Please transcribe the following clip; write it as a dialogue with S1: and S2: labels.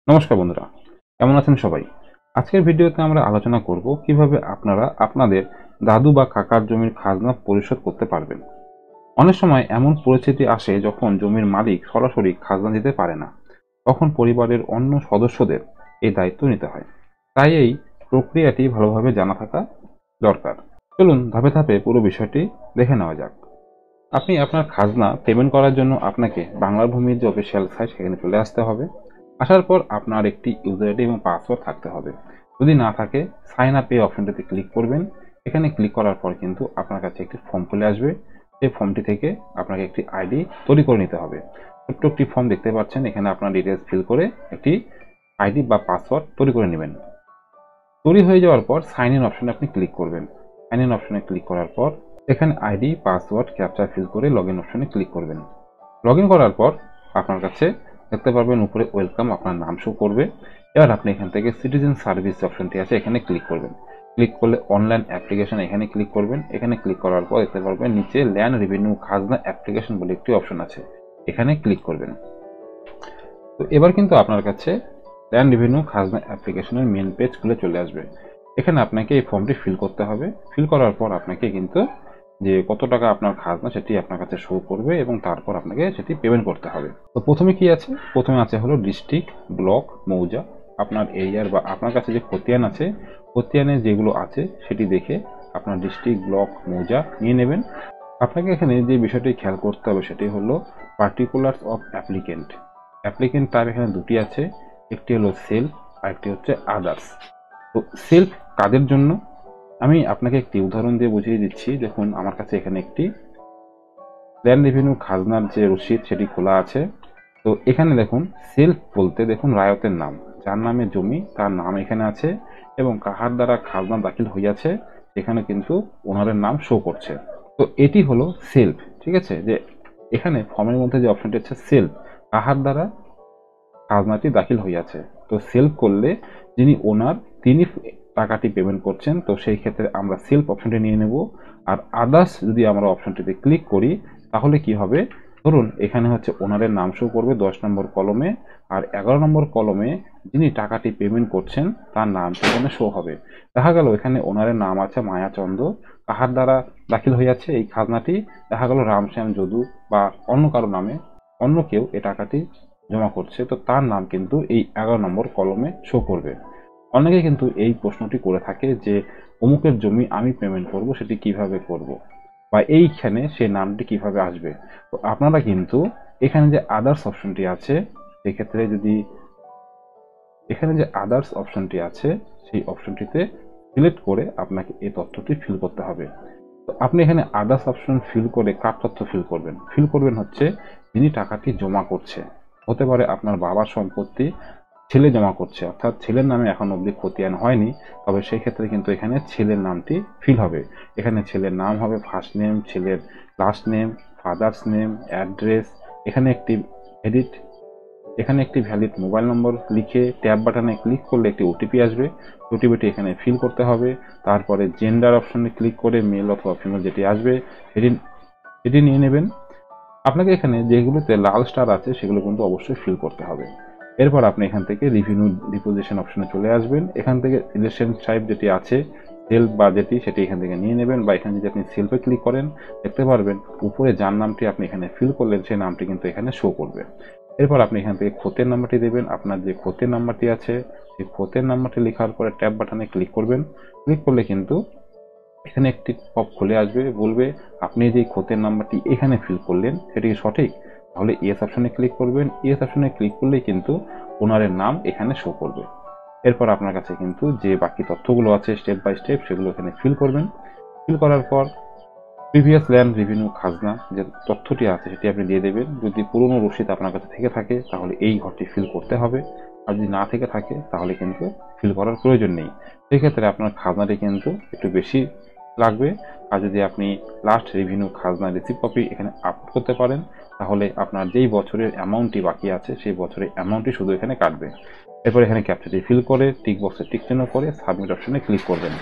S1: নমস্কার বন্ধুরা, কেমন আছেন সবাই? আজকের ভিডিওতে আমরা আলোচনা করব কিভাবে আপনারা আপনাদের দাদু বা কাকার জমির খাজনা পরিশোধ করতে পারবেন। অনেক সময় এমন পরিস্থিতি আসে যখন জমির মালিক সরাসরি খাজনা দিতে পারে না, তখন পরিবারের অন্য সদস্যদের এই দায়িত্ব নিতে হয়। তাই এই প্রক্রিয়াটি ভালোভাবে জানা থাকা দরকার। চলুন ধাপে ধাপে পুরো বিষয়টি দেখে নেওয়া যাক। আপনি আপনার খাজনা পেমেন্ট করার জন্য আপনাকে বাংলার ভূমির যে অফিসিয়াল সাইট সেখানে চলে আসতে হবে। আসার পর আপনার একটি ইউজার আইডি এবং পাসওয়ার্ড থাকতে হবে। যদি না থাকে, সাইন আপ এই অপশনটিতে ক্লিক করবেন। এখানে ক্লিক করার পর কিন্তু আপনার কাছে একটি ফর্ম চলে আসবে। সেই ফর্মটি থেকে আপনাকে একটি আইডি তৈরি করে নিতে হবে। ছোট্ট একটি ফর্ম দেখতে পাচ্ছেন, এখানে আপনার ডিটেলস ফিল করে একটি আইডি বা পাসওয়ার্ড তৈরি করে নেবেন। তৈরি হয়ে যাওয়ার পর সাইন ইন অপশনে আপনি ক্লিক করবেন। সাইন ইন অপশনে ক্লিক করার পর এখানে আইডি, পাসওয়ার্ড, ক্যাপচা ফিল করে লগ ইন অপশনে ক্লিক করবেন। লগ ইন করার পর আপনার কাছে দেখতে পারবেন উপরে ওয়েলকাম, আপনার নাম শো করবে। এবার আপনি এখান থেকে সিটিজেন সার্ভিস অপশনটি আছে, এখানে ক্লিক করবেন। ক্লিক করলে অনলাইন অ্যাপ্লিকেশন এখানে ক্লিক করবেন। এখানে ক্লিক করার পর দেখতে পারবেন নিচে ল্যান্ড রেভিনিউ খাজনা অ্যাপ্লিকেশন বলে একটি অপশন আছে, এখানে ক্লিক করবেন। তো এবার কিন্তু আপনার কাছে ল্যান্ড রেভিনিউ খাজনা অ্যাপ্লিকেশনের মেন পেজ খুলে চলে আসবে। এখানে আপনাকে এই ফর্মটি ফিল করতে হবে। ফিল করার পর আপনাকে কিন্তু যে কত টাকা আপনার খাজনা সেটি আপনার কাছে শো করবে এবং তারপর আপনাকে সেটি পেমেন্ট করতে হবে। তো প্রথমে কি আছে? প্রথমে আছে হলো ডিস্ট্রিক্ট, ব্লক, মৌজা। আপনার এরিয়ার বা আপনার কাছে যে খতিয়ান আছে, খতিয়ানে যেগুলো আছে সেটি দেখে আপনার ডিস্ট্রিক্ট, ব্লক, মৌজা নিয়ে নেবেন। আপনাকে এখানে যে বিষয়টি খেয়াল করতে হবে সেটি হলো particulars of applicant. Applicant type এখানে দুটি আছে, একটি হলো সেলফ আর একটি হচ্ছে আদার্স। তো সেলফ কাদের জন্য আমি আপনাকে একটি উদাহরণ দিয়ে বুঝিয়ে দিচ্ছি। দেখুন, আমার কাছে এখানে একটি ল্যান্ড রেভিনিউ খাজনার যে রসিদ সেটি খোলা আছে। তো এখানে দেখুন, সেলফ বলতে দেখুন রায়তের নাম, যার নামে জমি তার নাম এখানে আছে এবং কাহার দ্বারা খাজনা দাখিল হইয়াছে এখানে কিন্তু ওনারের নাম শো করছে। তো এটি হলো সেলফ, ঠিক আছে। যে এখানে ফর্মের মধ্যে যে অপশনটি হচ্ছে সেলফ, কাহার দ্বারা খাজনাটি দাখিল হইয়াছে। তো সেলফ করলে যিনি ওনার তিনি টাকাটি পেমেন্ট করছেন, তো সেই ক্ষেত্রে আমরা সেলফ অপশনটি নিয়ে নেব। আর আদার্স যদি আমরা অপশনটিতে ক্লিক করি তাহলে কি হবে? ধরুন এখানে হচ্ছে ওনারের নাম শো করবে 10 নম্বর কলমে, আর 11 নম্বর কলমে যিনি টাকাটি পেমেন্ট করছেন তার নামটি এখানে শো হবে। দেখা গেল এখানে ওনারের নাম আছে মায়াচন্দ্র, কাহার দ্বারা দাখিল হইয়াছে এই খাজনাটি, দেখা গেল রামশ্যাম যদু বা অন্য কারো নামে অন্য কেউ এই টাকাটি জমা করছে, তো তার নাম কিন্তু এই 11 নম্বর কলমে শো করবে। অনেকে কিন্তু এই প্রশ্নটি করে থাকে যে অমুকের জমি আমি পেমেন্ট করব, সেটি কিভাবে করব বা এইখানে সেই নামটি কিভাবে আসবে। তো আপনারা কিন্তু এখানে যে আদার্স অপশনটি আছে সেক্ষেত্রে যদি এখানে যে আদার্স অপশনটি আছে সেই অপশনটিতে সিলেক্ট করে আপনাকে এই তথ্যটি ফিল করতে হবে। তো আপনি এখানে আদার্স অপশন ফিল করে কার তথ্য ফিল করবেন হচ্ছে যিনি টাকাটি জমা করছে। হতে পারে আপনার বাবার সম্পত্তি ছেলে জমা করছে, অর্থাৎ ছেলের নামে এখন অবধি খতিয়ান হয়নি, তবে সেই ক্ষেত্রে কিন্তু এখানে ছেলের নামটি ফিল হবে। এখানে ছেলের নাম হবে ফার্স্ট নেম, ছেলের last name, father's name, address. এখানে একটি ভ্যালিড মোবাইল নম্বর লিখে ট্যাব বাটনে ক্লিক করলে একটি ওটিপি আসবে। ওটিপিটি এখানে ফিল করতে হবে। তারপরে জেন্ডার অপশনে ক্লিক করে মেল অথবা ফিমেল যেটি আসবে সেটি নিয়ে নেবেন। আপনাকে এখানে যেগুলোতে লাল স্টার আছে সেগুলো কিন্তু অবশ্যই ফিল করতে হবে। এরপর আপনি এখান থেকে রেভিনিউ ডিপোজিশন অপশনে চলে আসবেন। এখান থেকে রিলেশন টাইপ যেটি আছে সেলফ বা যেটি, সেটি এখান থেকে নিয়ে নেবেন। বা এখানে যদি আপনি সেলফে ক্লিক করেন দেখতে পারবেন উপরে যার নামটি আপনি এখানে ফিল করলেন সেই নামটি কিন্তু এখানে শো করবে। এরপর আপনি এখান থেকে খতের নাম্বারটি দেবেন। আপনার যে খতের নাম্বারটি আছে সেই খতের নাম্বারটি লেখার পরে ট্যাব বাটনে ক্লিক করবেন। ক্লিক করলে কিন্তু এখানে একটি পপ খুলে আসবে, বলবে আপনি যে খতের নাম্বারটি এখানে ফিল করলেন সেটি কি সঠিক? তাহলে ইয়েস অপশনে ক্লিক করবেন। ইয়েস অপশনে ক্লিক করলেই কিন্তু ওনারের নাম এখানে শো করবে। এরপর আপনার কাছে কিন্তু যে বাকি তথ্যগুলো আছে স্টেপ বাই স্টেপ সেগুলো এখানে ফিল করবেন। ফিল করার পর প্রিভিয়াস ল্যান্ড রেভিনিউ খাজনা যে তথ্যটি আছে সেটি আপনি দিয়ে দেবেন। যদি পুরনো রসিদ আপনার কাছে থেকে থাকে তাহলে এই ঘরটি ফিল করতে হবে, আর যদি না থেকে থাকে তাহলে কিন্তু ফিল করার প্রয়োজন নেই। সেক্ষেত্রে আপনার খাজনাটি কিন্তু একটু বেশি লাগবে। আর যদি আপনি লাস্ট রেভিনিউ খাজনা রিসিপ্ট কপি এখানে আপলোড করতে পারেন তাহলে আপনার যেই বছরের অ্যামাউন্টটি বাকি আছে সেই বছরের অ্যামাউন্টটি শুধু এখানে কাটবে। এরপর এখানে ক্যাপচাটি ফিল করে টিক বক্সে টিক চিহ্ন করে সাবমিট অপশনে ক্লিক করবেন।